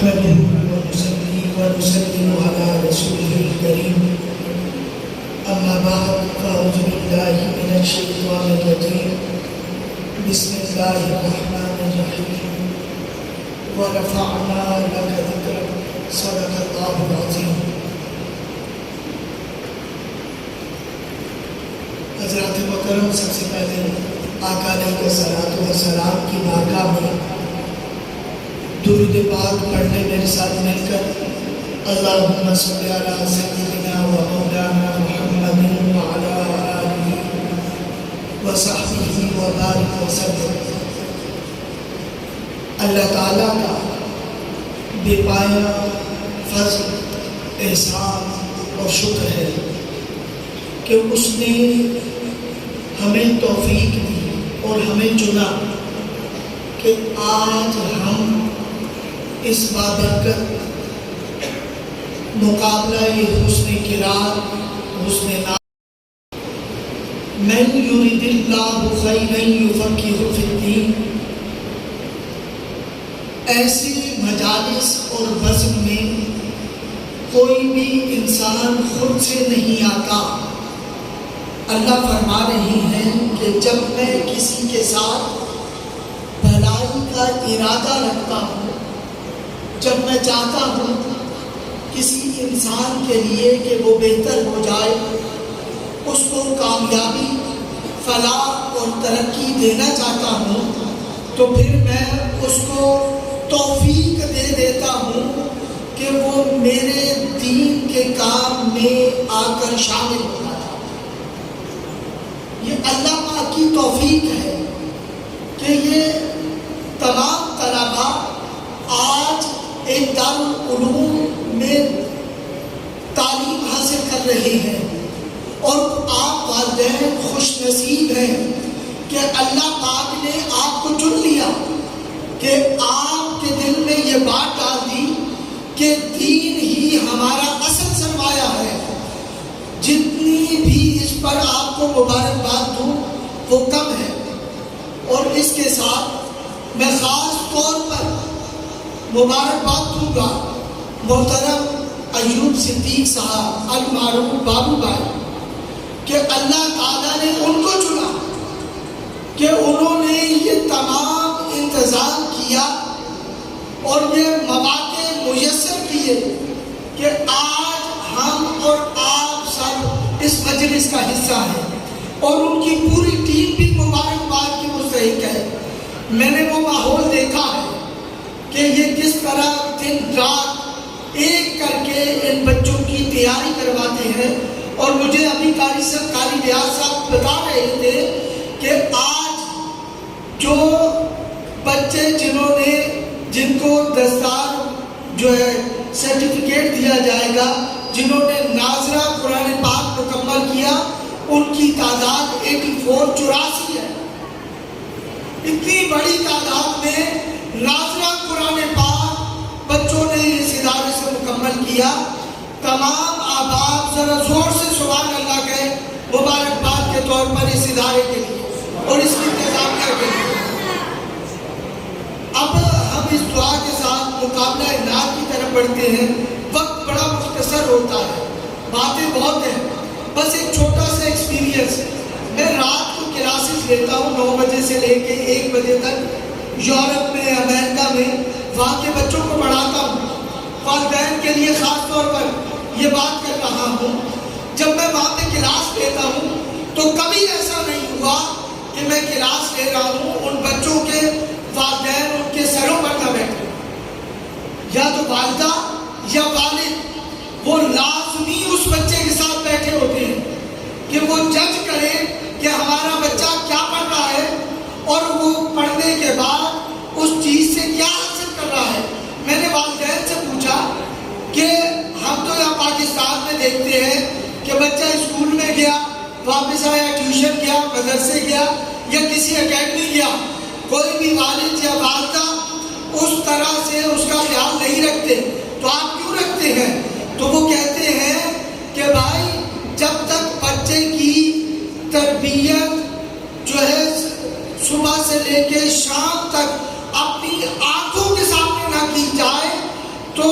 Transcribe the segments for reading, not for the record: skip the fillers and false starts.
نحمده ونصلي ونسلم على رسوله الكريم أما بعد فأعوذ بالله من الشيطان الرجيم بسم الله الرحمن الرحيم ورفعنا لك ذكرك صدق الله العظيم. حضرات مکرم، سب سے پہلے آقا علیہ الصلوۃ والسلام کی بارگاہ میں درود پاک پڑھنے میرے ساتھ مل کر اللہم صلی علی سیدنا و مولانا محمد وعلی آلہ وصحبہ وبارک وسلم. اللہ تعالیٰ کا بے پایا فضل، احسان اور شکر ہے کہ اس نے ہمیں توفیق دی اور ہمیں چنا کہ آج ہم اس بابرکت مقابلہ حسن قرات، حسن نام من یرید اللہ خیرا یفقہہ فی الدین، ایسی مجالس اور بزم میں کوئی بھی انسان خود سے نہیں آتا. اللہ فرما رہی ہیں کہ جب میں کسی کے ساتھ بھلائی کا ارادہ رکھتا ہوں، جب میں چاہتا ہوں کسی انسان کے لیے کہ وہ بہتر ہو جائے، اس کو کامیابی، فلاح اور ترقی دینا چاہتا ہوں، تو پھر میں اس کو توفیق دے دیتا ہوں کہ وہ میرے دین کے کام میں آ کر شامل ہو جائے. یہ اللہ پاک کی توفیق ہے کہ یہ تمام طلباء آج ایک دارالعلوم میں تعلیم حاصل کر رہے ہیں، اور آپ والدین خوش نصیب ہیں کہ اللہ پاک نے آپ کو چن لیا، کہ آپ کے دل میں یہ بات ڈال دی کہ دین ہی ہمارا اصل سرمایہ ہے. جتنی بھی اس پر آپ کو مبارکباد دوں وہ کم ہے. اور اس کے ساتھ میں خاص طور پر مبارکباد دوں گا محترم ایوب صدیق صاحب المعروف بابو بھائی، کہ اللہ تعالیٰ نے ان کو چنا کہ انہوں نے یہ تمام انتظام کیا اور یہ مواقع میسر کیے کہ آج ہم اور آپ سب اس مجلس کا حصہ ہیں، اور ان کی پوری ٹیم بھی مبارکباد کی مستحق ہے. میں نے وہ ماحول دیکھا ہے کہ یہ کس طرح دن رات ایک کر کے ان بچوں کی تیاری کرواتے ہیں. اور مجھے ابھی قاری ریاض صاحب بتا رہے تھے کہ آج جو بچے جن کو دستار جو ہے سرٹیفکیٹ دیا جائے گا، جنہوں نے ناظرہ قرآن پاک مکمل کیا، ان کی تعداد 84 ہے. اتنی بڑی تعداد میں ناظرہ قرآن پاک بچوں نے اس ادارے سے مکمل کیا. تمام آباد ذرا زور سے سبحان اللہ کہے مبارکباد کے طور پر اس ادارے کے لیے اور اس کی انتظامیہ کے لیے. اب ہم اس دعا کے ساتھ مقابلہ نعت کی طرف بڑھتے ہیں. وقت بڑا مختصر ہوتا ہے، باتیں بہت ہیں. بس ایک چھوٹا سا ایکسپیرینس، میں رات کو کلاسز لیتا ہوں 9 بجے سے لے کے 1 بجے تک یورپ میں، امریکہ میں، وہاں کے بچوں کو پڑھاتا ہوں. والدین کے لیے خاص طور پر یہ بات کر رہا ہوں، جب میں وہاں پہ کلاس لیتا ہوں تو کبھی ایسا نہیں ہوا کہ میں کلاس لے رہا ہوں ان بچوں کے والدین ان کے سروں پر نہ بیٹھے. یا تو والدہ یا والد وہ لازمی اس بچے کے ساتھ بیٹھے ہوتے ہیں کہ وہ جج کرے کہ ہمارا بچہ کیا پڑھ رہا ہے اور وہ پڑھنے کے بعد اس چیز سے کیا حاصل کر رہا ہے. میں نے والدین سے پوچھا کہ ہم تو یہاں پاکستان میں دیکھتے ہیں کہ بچہ اسکول میں گیا، واپس آیا، ٹیوشن گیا، مدرسے گیا یا کسی اکیڈمی گیا، کوئی بھی والد یا والدہ اس طرح سے اس کا خیال نہیں رکھتے. تو آپ کیوں رکھتے ہیں؟ تو وہ کہتے ہیں کہ بھائی جب تک بچے کی تربیت جو ہے صبح سے لے کے شام تک اپنی آنکھوں کے سامنے نہ کی جائے، تو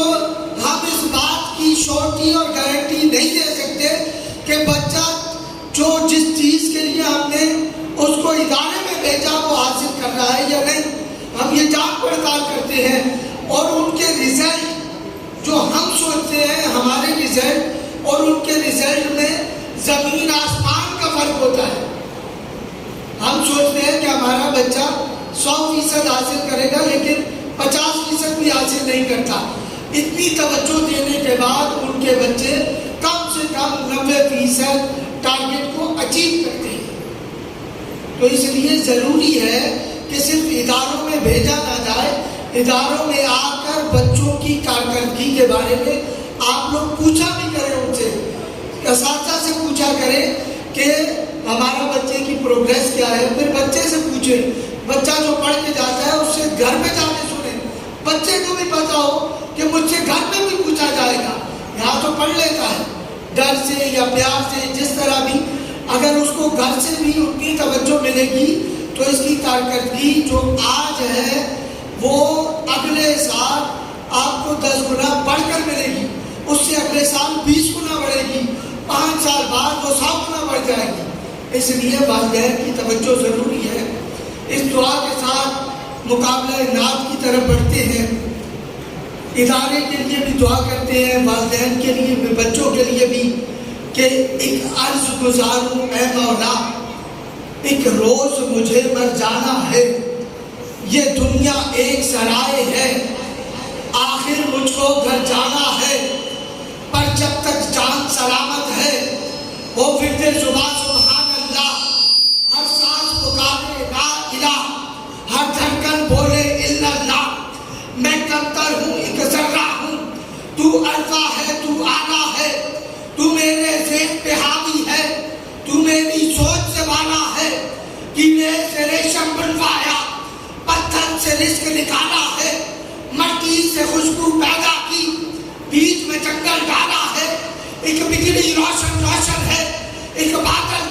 ہم اس بات کی شورٹی اور گارنٹی نہیں دے سکتے کہ بچہ جو جس چیز کے لیے ہم نے اس کو ادارے میں بھیجا وہ حاصل کر رہا ہے یا نہیں. ہم یہ جانچ پڑتال کرتے ہیں اور ان کے رزلٹ جو ہم سوچتے ہیں ہمارے رزلٹ اور ان کے رزلٹ میں زمین آسمان کا فرق ہوتا ہے. ہم سوچتے ہیں کہ ہمارا بچہ 100% حاصل کرے گا لیکن 50% بھی حاصل نہیں کرتا. اتنی توجہ دینے کے بعد ان کے بچے کم سے کم 90% ٹارگٹ کو اچیو کرتے ہیں. تو اس لیے ضروری ہے کہ صرف اداروں میں بھیجا نہ جائے, اداروں میں آ کر بچوں کی کارکردگی کے بارے میں آپ لوگ پوچھا بھی کریں, ان سے اساتذہ سے پوچھا کریں کہ ہمارا بچے کی پروگریس کیا ہے. پھر بچے سے پوچھیں, بچہ جو پڑھ کے جاتا ہے اس سے گھر میں جا کے سنیں, بچے کو بھی پتا ہو کہ مجھ سے گھر میں بھی پوچھا جائے گا. یہاں تو پڑھ لیتا ہے ڈر سے یا پیار سے, جس طرح بھی, اگر اس کو گھر سے بھی اتنی توجہ ملے گی تو اس کی کارکردگی جو آج ہے وہ اگلے سال آپ کو 10 گنا بڑھ کر ملے گی, اس سے اگلے سال 20 گنا بڑھے گی, 5 سال بعد وہ 100 گنا بڑھ جائے گی. اس لیے والدین کی توجہ ضروری ہے. اس دعا کے ساتھ مقابلہ نعت کی طرف بڑھتے ہیں. ادارے کے لیے بھی دعا کرتے ہیں, والدین کے لیے بھی, بچوں کے لیے بھی, کہ ایک عرض گزاروں اے مولا, ایک روز مجھے مر جانا ہے, یہ دنیا ایک سرائے ہے, آخر مجھ کو گھر جانا ہے, پر جب تک جان سلامت ہے وہ ورد زباں سبحان اللہ, ہر سانس پکارے لا الہ, ہر دھڑکن بولے الا اللہ. میں کمتر ہوں, ایک ذرہ ہوں, تو الفا ہے, تو اعلیٰ ہے, تو میرے ذہن پہ حاوی ہے, تو میری سوچ سے والا ہے, کیلے سے ریشم بنوایا, پتھر سے رزق نکالا ہے, مٹی سے خوشبو پیدا کی, بیچ میں جنگل ڈالا ہے, ایک بجلی روشن روشن ہے, ایک بادل